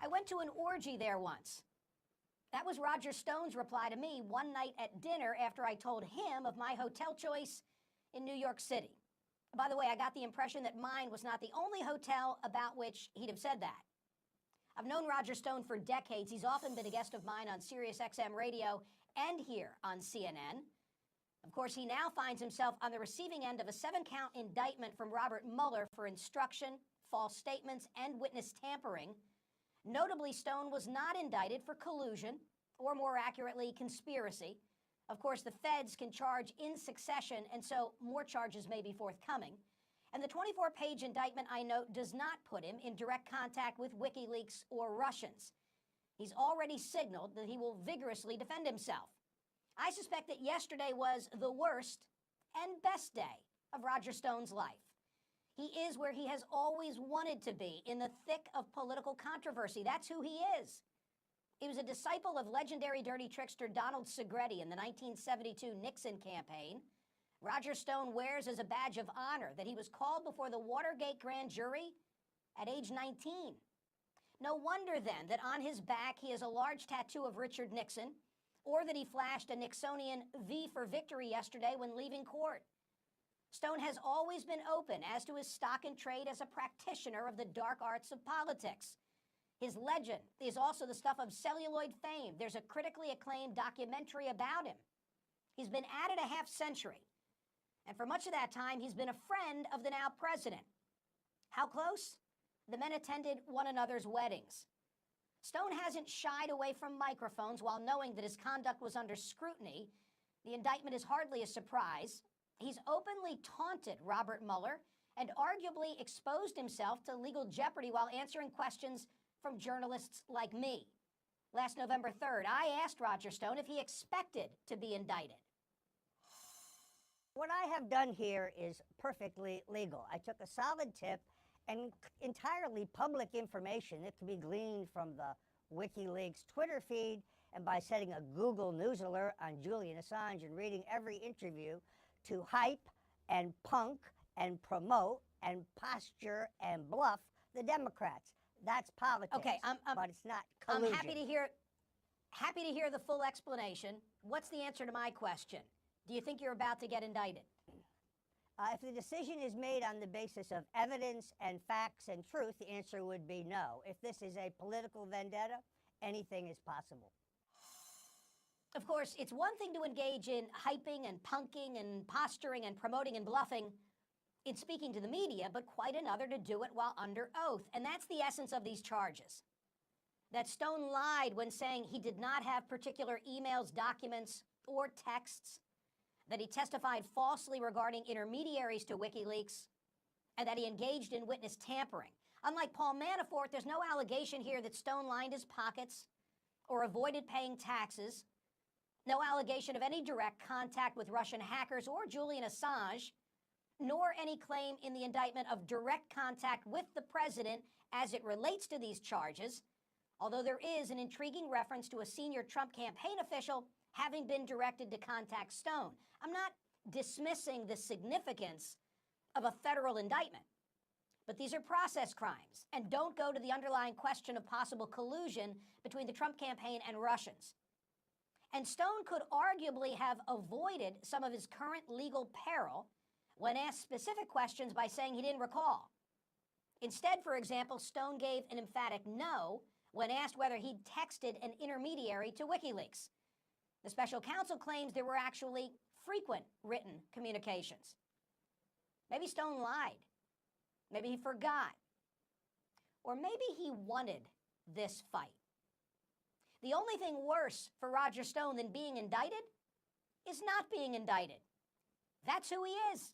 I went to an orgy there once. That was Roger Stone's reply to me one night at dinner after I told him of my hotel choice in New York City. By the way, I got the impression that mine was not the only hotel about which he'd have said that. I've known Roger Stone for decades. He's often been a guest of mine on Sirius XM radio and here on CNN. Of course, he now finds himself on the receiving end of a 7-count indictment from Robert Mueller for instruction, false statements, and witness tampering. Notably, Stone was not indicted for collusion, or more accurately, conspiracy. Of course, the feds can charge in succession, and so more charges may be forthcoming. And the 24-page indictment, I note, does not put him in direct contact with WikiLeaks or Russians. He's already signaled that he will vigorously defend himself. I suspect that yesterday was the worst and best day of Roger Stone's life. He is where he has always wanted to be, in the thick of political controversy. That's who he is. He was a disciple of legendary dirty trickster Donald Segretti in the 1972 Nixon campaign. Roger Stone wears as a badge of honor that he was called before the Watergate grand jury at age 19. No wonder then that on his back he has a large tattoo of Richard Nixon, or that he flashed a Nixonian V for victory yesterday when leaving court. Stone has always been open as to his stock and trade as a practitioner of the dark arts of politics. His legend is also the stuff of celluloid fame. There's a critically acclaimed documentary about him. He's been at it a half century. And for much of that time, he's been a friend of the now president. How close? The men attended one another's weddings. Stone hasn't shied away from microphones while knowing that his conduct was under scrutiny. The indictment is hardly a surprise. He's openly taunted Robert Mueller and arguably exposed himself to legal jeopardy while answering questions from journalists like me. Last November 3rd, I asked Roger Stone if he expected to be indicted. What I have done here is perfectly legal. I took a solid tip and entirely public information that can be gleaned from the WikiLeaks Twitter feed and by setting a Google News alert on Julian Assange and reading every interview to hype and punk and promote and posture and bluff the Democrats. That's politics. Okay, but it's not collusion. I'm happy to hear the full explanation. What's the answer to my question? Do you think you're about to get indicted? If the decision is made on the basis of evidence and facts and truth, the answer would be no. If this is a political vendetta, anything is possible. Of course, it's one thing to engage in hyping and punking and posturing and promoting and bluffing in speaking to the media, but quite another to do it while under oath. And that's the essence of these charges. That Stone lied when saying he did not have particular emails, documents, or texts, that he testified falsely regarding intermediaries to WikiLeaks, and that he engaged in witness tampering. Unlike Paul Manafort, there's no allegation here that Stone lined his pockets or avoided paying taxes, no allegation of any direct contact with Russian hackers or Julian Assange, nor any claim in the indictment of direct contact with the president as it relates to these charges, although there is an intriguing reference to a senior Trump campaign official having been directed to contact Stone. I'm not dismissing the significance of a federal indictment, but these are process crimes and don't go to the underlying question of possible collusion between the Trump campaign and Russians. And Stone could arguably have avoided some of his current legal peril when asked specific questions by saying he didn't recall. Instead, for example, Stone gave an emphatic no when asked whether he'd texted an intermediary to WikiLeaks. The special counsel claims there were actually frequent written communications. Maybe Stone lied. Maybe he forgot. Or maybe he wanted this fight. The only thing worse for Roger Stone than being indicted is not being indicted. That's who he is.